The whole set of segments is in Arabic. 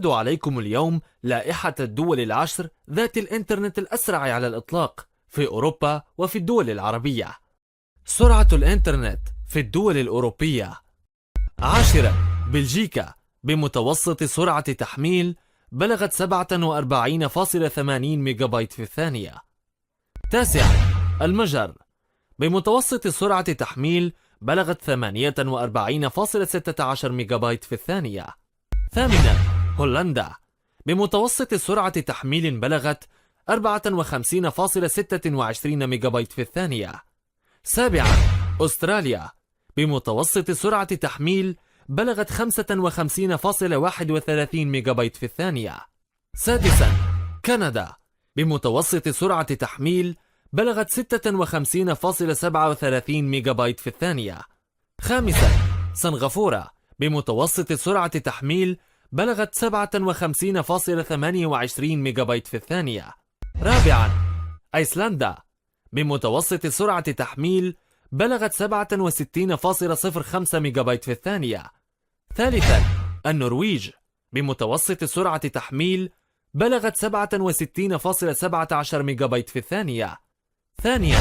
عليكم اليوم لائحة الدول العشر ذات الإنترنت الأسرع على الإطلاق في أوروبا وفي الدول العربية. سرعة الإنترنت في الدول الأوروبية: 10. بلجيكا بمتوسط سرعة تحميل بلغت 47.80 ميجا بايت في الثانية. 9. المجر بمتوسط سرعة تحميل بلغت 48.16 ميجا بايت في الثانية. 8. هولندا بمتوسط سرعة تحميل بلغت 54.26 ميجا بايت في الثانية. 7. أستراليا بمتوسط سرعة تحميل بلغت 55.31 ميجا بايت في الثانية. 6. كندا بمتوسط سرعة تحميل بلغت 56.37 ميجا بايت في الثانية. 5. سنغافورة بمتوسط سرعة تحميل بلغت 57.28 ميجا بايت في الثانية. 4. أيسلندا بمتوسط سرعة تحميل بلغت 67.05 ميجا بايت في الثانية. 3. النرويج بمتوسط سرعة تحميل بلغت 67.17 ميجا بايت في الثانية. 2.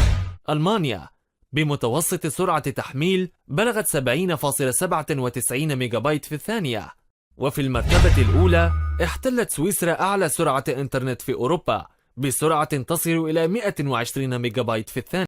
ألمانيا بمتوسط سرعة تحميل بلغت 70.97 ميجا بايت في الثانية. وفي المرتبة الأولى احتلت سويسرا أعلى سرعة إنترنت في أوروبا بسرعة تصل إلى 120 ميجا بايت في الثانية.